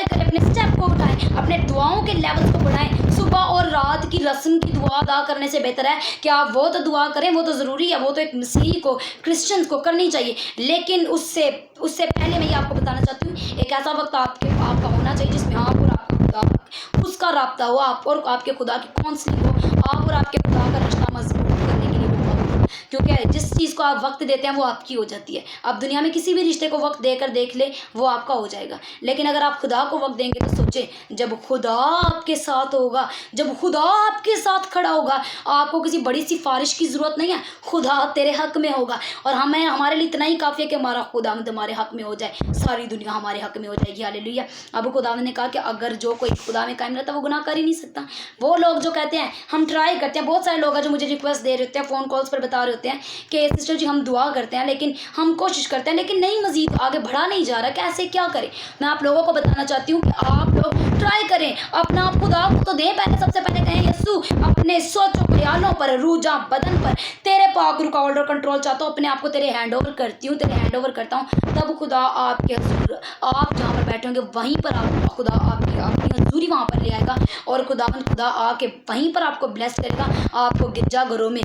करें, अपने स्टेप को उठाएं, अपने दुआओं के लेवल को बढ़ाएं। सुबह और रात की रस्म की दुआ अदा करने से बेहतर है कि आप वो तो दुआ करें, वो तो ज़रूरी है, वो तो एक मसीही को, क्रिश्चियंस को करनी चाहिए। लेकिन उससे पहले मैं ये आपको बताना चाहती हूँ, एक ऐसा वक्त आपका होना चाहिए जिसमें आप और आपका खुदा, उसका राब्ता हो, आप और आपके खुदा की काउंसलिंग हो, आप और आपके खुदा का रिश्ता मजबूत करने के लिए हो। क्योंकि जिस चीज़ को आप वक्त देते हैं वो आपकी हो जाती है। आप दुनिया में किसी भी रिश्ते को वक्त देकर देख ले, वो आपका हो जाएगा। लेकिन अगर आप खुदा को वक्त देंगे तो सोचें, जब खुदा आपके साथ होगा, जब खुदा आपके साथ खड़ा होगा, आपको किसी बड़ी सिफारिश की ज़रूरत नहीं है, खुदा तेरे हक में होगा। और हमारे लिए इतना ही काफ़ी है कि हमारा खुदा हमारे हक में हो जाए, सारी दुनिया हमारे हक में हो जाएगी। हालेलुया। अब खुदा ने कहा कि अगर जो कोई खुदा में कायम रहता है वो गुनाह कर ही नहीं सकता। वो लोग जो कहते हैं हम ट्राई करते हैं, बहुत सारे लोग हैं जो मुझे रिक्वेस्ट दे रहे होते हैं, फ़ोन कॉल्स पर बता रहे होते हैं कि सिस्टर जी हम दुआ करते हैं, लेकिन हम कोशिश करते हैं, लेकिन नहीं, मज़ीद आगे बढ़ा नहीं जा रहा, कैसे क्या करें? मैं आप लोगों को बताना चाहती हूँ कि आप लोग ट्राई करें, अपना आप खुदा को तो दें। पहले सबसे पहले कहें यीशु अपने सोचों, ख्यालों पर, रूजा बदन पर तेरे पाक रूह का कंट्रोल चाहता हूँ, अपने आप को तेरे हैंड ओवर करती हूँ, तेरे हैंड ओवर करता हूँ। तब खुदा आपके हजूर, आप जहाँ पर बैठे होंगे वहीं पर आप खुदा आपकी हजूरी वहाँ पर ले आएगा, और खुदा आके वहीं पर आपको ब्लेस करेगा। आपको गिरजाघरों में,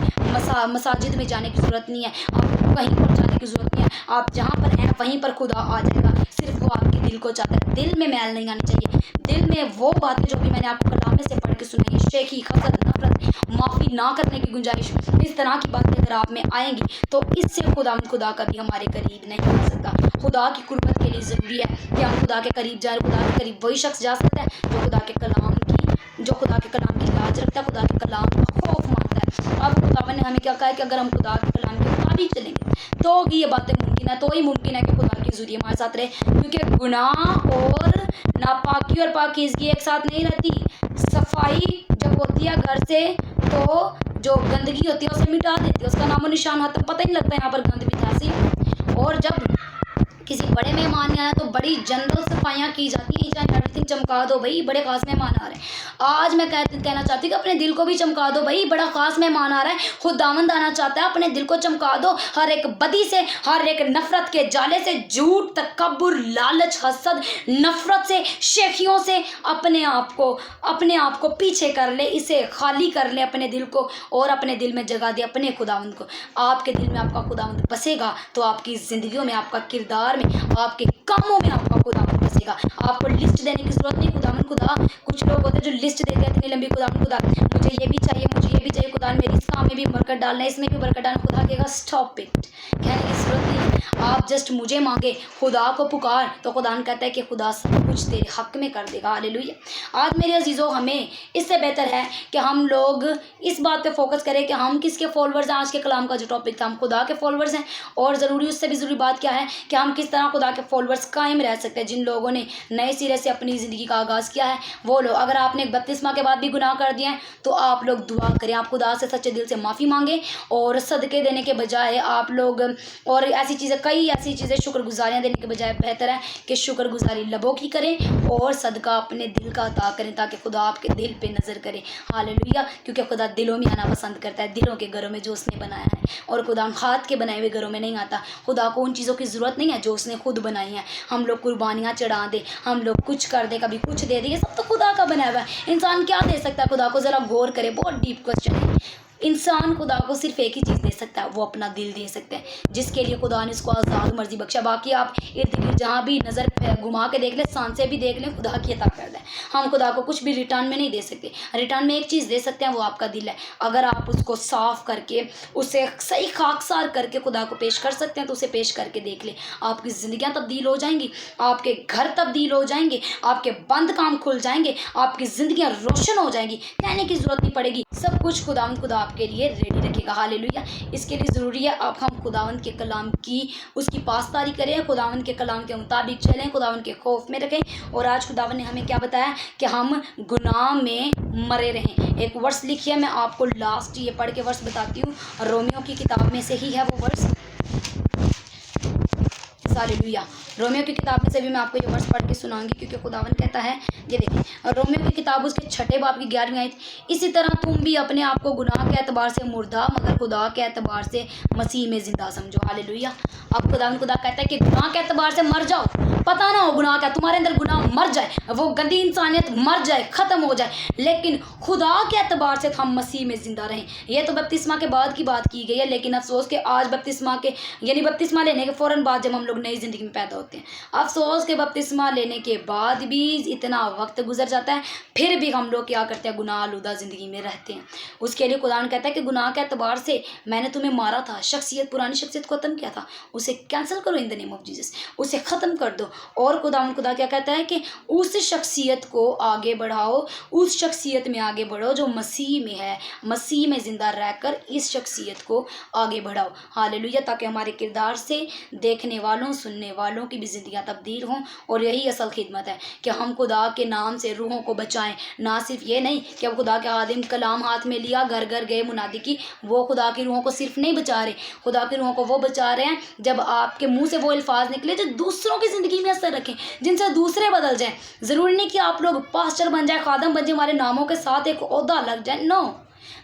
मसाजिद में जाने की ज़रूरत नहीं है, आपको कहीं पर जाने की ज़रूरत नहीं है। आप जहाँ पर हैं वहीं पर खुदा आ जाएगा। सिर्फ वो आपके दिल को चाहता है। दिल में मैल नहीं आनी चाहिए, दिल में वो बातें जो भी मैंने आपको कलाम में से पढ़ के सुनाई, शेखी, खसद, नफरत, माफ़ी ना करने की गुंजाइश, इस तरह की बातें अगर आप में आएंगी तो इससे खुदा कभी हमारे करीब नहीं आ सकता। खुदा की कुर्बत के लिए ज़रूरी है कि हम खुदा के करीब जाए। खुदा के करीब वही शख्स जा सकता है जो खुदा के कलाम की लाज रखता है, खुदा के कलाम का खौफ मानता है। अब खुदा ने हमें क्या कहा है कि अगर हम खुदा के कलाम के मुताबिक चलेंगे तो ही ये बातें मुमकिन है, तो ही मुमकिन है कि खुदा की ज़रिए हमारे साथ रहे, क्योंकि गुनाह और नापाकी और पाकीज़गी एक साथ नहीं रहती। सफाई जब होती है घर से तो जो गंदगी होती है उसे मिटा देती है, उसका नामो निशान होता है, पता ही नहीं लगता यहाँ पर गंद भी था सी। और जब किसी बड़े मेहमान आया तो बड़ी जनरल सफाइयाँ की जाती हैं, चाहे एवरीथिंग चमका दो भाई, बड़े खास मेहमान आ रहे हैं। आज मैं कहना चाहती हूँ कि अपने दिल को भी चमका दो भाई, बड़ा खास मेहमान आ रहा है, खुदावंद आना चाहता है, अपने दिल को चमका दो हर एक बदी से, हर एक नफरत के जाले से, झूठ, तकब्बुर, लालच, हसद, नफरत से, शेखियों से अपने आप को पीछे कर ले, इसे खाली कर ले अपने दिल को, और अपने दिल में जगा दे अपने खुदावंद को। आपके दिल में आपका खुदावंद बसेगा तो आपकी ज़िंदगियों में, आपका किरदार में, आपके कामों में आपका खुदावंद बसेगा। आपको लिस्ट देने की जरूरत नहीं। खुदावंद खुदा, कुछ लोग होते हैं जो लिस्ट देते हैं इतनी लंबी, खुदावंद खुदा मुझे ये भी चाहिए, मुझे ये भी चाहिए, खुदा मेरी इस काम में भी बरकत डालना है, इसमें भी बरकत डालना। खुदा कहेगा स्टॉप इट, कहने की जरूरत नहीं है। आप जस्ट मुझे मांगे, खुदा को पुकार, तो खुदा कहता है कि खुदा सब कुछ तेरे हक में कर देगा। हालेलुया। आज मेरे अजीज़ों, हमें इससे बेहतर है कि हम लोग इस बात पे फोकस करें कि हम किसके फॉलोअर्स हैं। आज के कलाम का जो टॉपिक था, हम खुदा के फॉलोअर्स हैं, और ज़रूरी, उससे भी ज़रूरी बात क्या है कि हम किस तरह खुदा के फॉलोअर्स कायम रह सकते हैं। जिन लोगों ने नए सिरे से अपनी ज़िंदगी का आगाज़ किया है वो लोग, अगर आपने बपतिस्मा के बाद भी गुनाह कर दिए हैं तो आप लोग दुआ करें, आप खुदा से सच्चे दिल से माफ़ी मांगें, और सदक़े देने के बजाय आप लोग, और ऐसी चीज़ें, कई ऐसी चीज़ें, शुक्रगुजारियाँ देने के बजाय बेहतर है कि शुक्रगुजारी लबों की करें और सदका अपने दिल का अता करें, ताकि खुदा आपके दिल पे नज़र करे। हालेलुया। क्योंकि खुदा दिलों में आना पसंद करता है, दिलों के घरों में जो उसने बनाया है, और खुदा हाथ के बनाए हुए घरों में नहीं आता। खुदा को उन चीज़ों की ज़रूरत नहीं है जो उसने खुद बनाई हैं। हम लोग कुर्बानियाँ चढ़ा दे, हम लोग कुछ कर दे, कभी कुछ दे दे, ये सब तो खुदा का बनाया हुआ है। इंसान क्या दे सकता है खुदा को? ज़रा गौर करे, बहुत डीप क्वेश्चन है। इंसान खुदा को सिर्फ एक ही चीज़ दे सकता है, वो अपना दिल दे सकते हैं, जिसके लिए खुदा ने उसको आज़ाद मर्जी बख्शा। बाकी आप इर्द गिर्द जहाँ भी नज़र घुमा के देख लें, सांसें भी देख लें, खुदा की अता कर दें। हम खुदा को कुछ भी रिटर्न में नहीं दे सकते। रिटर्न में एक चीज़ दे सकते हैं, वो आपका दिल है। अगर आप उसको साफ़ करके, उसे सही खाकसार करके खुदा को पेश कर सकते हैं तो उसे पेश करके देख लें। आपकी ज़िंदगियाँ तब्दील हो जाएंगी, आपके घर तब्दील हो जाएंगे, आपके बंद काम खुल जाएंगे, आपकी ज़िंदगियाँ रोशन हो जाएंगी, कहने की ज़रूरत नहीं पड़ेगी। सब कुछ खुदा आपके लिए रेडी रखेगा। हालेलुया। इसके लिए ज़रूरी है आप, हम खुदावंद के कलाम की, उसकी पासदारी करें, खुदावंद के कलाम के मुताबिक चलें, खुदावंद के खौफ में रखें। और आज खुदावंद ने हमें क्या बताया कि हम गुनाह में मरे रहें। एक वर्स लिखिए, मैं आपको लास्ट ये पढ़ के वर्स बताती हूँ, रोमियो की किताब में से ही है वो वर्स। हालेलुया। रोमियो की किताब में से भी मैं आपको ये वर्स पढ़ के सुनाऊंगी, क्योंकि खुदावंद कहता है, ये देखिए रोमियो की किताब उसके 6 बाब की 11वीं आयत, इसी तरह तुम भी अपने आप को गुनाह के एतबार से मुर्दा मगर खुदा के एतबार से मसीह में जिंदा समझो। हालेलुया। अब खुदा कहता है कि गुनाह के एतबार से मर जाओ, पता ना हो गुनाह क्या, तुम्हारे अंदर गुनाह मर जाए, वो गंदी इंसानियत मर जाए, ख़त्म हो जाए, लेकिन खुदा के एतबार से हम मसीह में ज़िंदा रहें। ये तो बपतिस्मा के बाद की बात की गई है, लेकिन अफसोस के आज बपतिस्मा के, यानी बपतिस्मा लेने के फ़ौरन बाद जब हम लोग नई ज़िंदगी में पैदा होते हैं, अफसोस के बपतिस्मा लेने के बाद भी इतना वक्त गुजर जाता है, फिर भी हम लोग क्या करते हैं, गुनाह आलूदा ज़िंदगी में रहते हैं। उसके लिए कुरान कहता है कि गुनाह के एतबार से मैंने तुम्हें मारा था, पुरानी शख्सियत को ख़त्म किया था, उसे कैंसिल करो in the name of Jesus, उसे ख़त्म कर दो। और खुदा क्या कहता है कि उस शख्सियत को आगे बढ़ाओ, उस शख्सियत में आगे बढ़ो जो मसीह में है, मसीह में ज़िंदा रहकर इस शख्सियत को आगे बढ़ाओ। हालेलुया। ताकि हमारे किरदार से देखने वालों, सुनने वालों की भी ज़िंदगियाँ तब्दील हों। और यही असल खिदमत है कि हम खुदा के नाम से रूहों को बचाएं। ना सिर्फ ये नहीं कि अब खुदा के आदिम कलाम हाथ में लिया, घर घर गए मुनादी की, वो खुदा की रूहों को सिर्फ नहीं बचा रहे, खुदा की रूहों को वो बचा रहे हैं जब आपके मुंह से वो अल्फाज निकले जो दूसरों की ज़िंदगी में असर रखें, जिनसे दूसरे बदल जाएं। ज़रूरी नहीं कि आप लोग पास्टर बन जाए, खादम बन जाए, हमारे नामों के साथ एक ओहदा लग जाए, नो,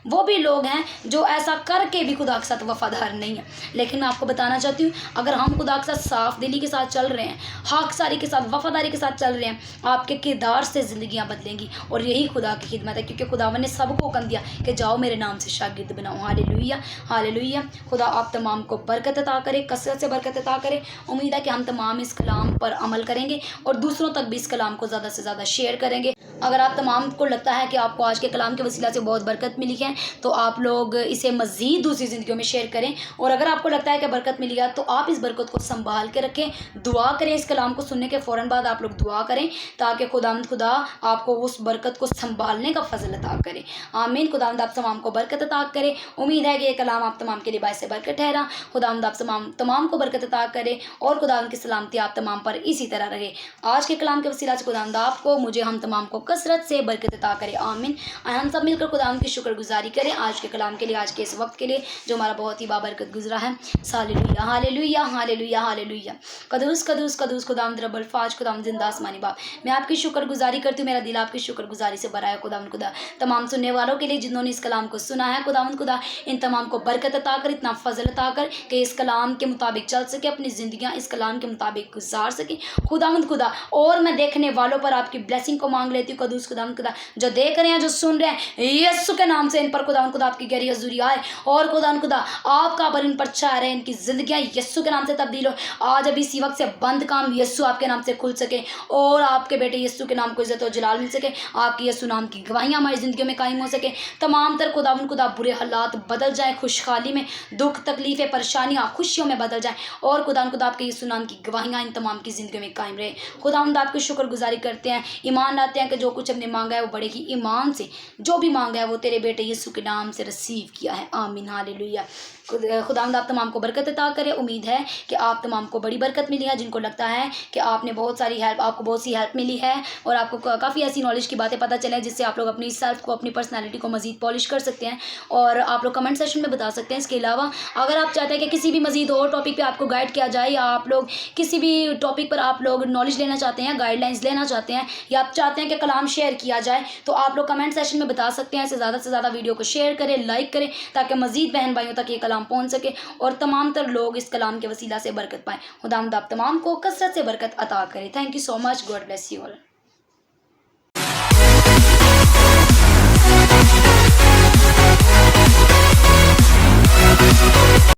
वो भी लोग हैं जो ऐसा करके भी खुदा के साथ वफादार नहीं है। लेकिन मैं आपको बताना चाहती हूँ, अगर हम खुदा के साथ साफ दिली के साथ चल रहे हैं, हकसारी के साथ, वफादारी के साथ चल रहे हैं, आपके किरदार से ज़िंदगियाँ बदलेंगी। और यही खुदा की खिदमत है, क्योंकि खुदावन ने सबको हुक्म दिया कि जाओ मेरे नाम से शागिर्द बनाओ। Hallelujah, hallelujah. खुदा आप तमाम को बरकत अता करे, कसरत से बरकत अता करे। उम्मीद है कि हम तमाम इस कलाम पर अमल करेंगे और दूसरों तक भी इस कलाम को ज़्यादा से ज़्यादा शेयर करेंगे। अगर आप तमाम को लगता है कि आपको आज के कलाम के वसीला से बहुत बरकत मिली है, तो आप लोग इसे मज़ीद दूसरी ज़िंदगियों में शेयर करें। और अगर आपको लगता है कि बरकत मिली है, तो आप इस बरकत को संभाल के रखें, दुआ करें। इस कलाम को सुनने के फ़ौरन बाद आप लोग दुआ करें, ताकि खुदा आपको उस बरकत को संभालने का फ़ज़ल अता करे। आमीन। खुदावंद आप तमाम को बरकत अता करे। उम्मीद है कि ये कलाम आप तमाम के लिए बायस बरकत ठहरा। खुदावंद आप तमाम को बरकत अता करे और खुदावंद की सलामती आप तमाम पर इसी तरह रहे। आज के कलाम के वसीला से खुदावंद आपको, मुझे, हम तमाम को कसरत से बरकत अता करे। आमीन। आइए हम सब मिलकर खुदावंद की शुक्रगुजारी करें आज के कलाम के लिए, आज के इस वक्त के लिए जो हमारा बहुत ही बाबरकत गुजरा है। हालेलुया हालेलुया हालेलुया हालेलुया। कदूस कदूस कदूस खुदावंद रब्बुल फाज, खुदावंद जिंदा आसमानी बाप, मैं आपकी शुक्रगुजारी करती हूँ। मेरा दिल आपकी शुक्रगुजारी से भरा है खुदावंद खुदा। तमाम सुनने वालों के लिए जिन्होंने इस कलाम को सुना है, खुदावंद खुदा इन तमाम को बरकत अता कर, इतना फजल अता कर कि इस कलाम के मुताबिक चल सके, अपनी ज़िंदगियाँ इस कलाम के मुताबिक गुजार सके खुदावंद खुदा। और मैं देखने वालों पर आपकी ब्लेसिंग को मांग लेती हूँ कदूस खुदावंद खुदा, जो देख रहे हैं, जो सुन रहे हैं, यीशु के नाम से इन पर खुदावंद खुदा आपकी गहरी हजूरी आए और खुदावंद खुदा आपका बर इन पर छाया रहे। इनकी ज़िंदगियाँ यीशु के नाम से तब्दील हो। आज अभी इसी वक्त से बंद काम यीशु आपके नाम से खुल सके और आपके बेटे यीशु के नाम को इज्जत और जलाल मिल सके। आपकी यीशु नाम की गवाहियाँ हमारी ज़िंदगी में कायम हो सके। तमाम तर खुदावंद खुदा बुरे हालात बदल जाए खुशहाली में, दुख तकलीफ़ें परेशानियाँ खुशियों में बदल जाए और खुदावंद खुदा आपके यीशु नाम की गवाहियाँ इन तमाम की ज़िंदगी में कायम रहे। खुदावंद आपकी शुक्रगुजारी करते हैं, ईमान लाते हैं कि जो कुछ हमने मांगा है वो बड़े ही ईमान से जो भी मांगा है वो तेरे बेटे यीशु के नाम से रिसीव किया है। आमीन हालेलुया। खुदावंद आप तमाम को बरकत अता करे। उम्मीद है कि आप तमाम को बड़ी बरकत मिली है। जिनको लगता है कि आपको बहुत सी हेल्प मिली है और आपको काफ़ी ऐसी नॉलेज की बातें पता चले जिससे आप लोग अपनी सेल्फ को, अपनी पर्सनैलिटी को मज़ीद पॉलिश कर सकते हैं और आप लोग कमेंट सेशन में बता सकते हैं। इसके अलावा अगर आप चाहते हैं कि किसी भी मज़ीद और टॉपिक पर आपको गाइड किया जाए, या आप लोग किसी भी टॉपिक पर आप लोग नॉलेज लेना चाहते हैं, गाइडलाइंस लेना चाहते हैं, या आप चाहते हैं कि कलाम शेयर किया जाए, तो आप लोग कमेंट सेशन में बता सकते हैं। से ज़्यादा वीडियो को शेयर करें, लाइक करें, ताकि मज़ीद बहन भाइयों तक ये कलाम पहुँच सके और तमाम तर लोग इस कलाम के वसीला से बरकत पाएँ। खुदावंद आप तमाम को कसरत से बरकत अता करें। Thank you so much. God bless you all.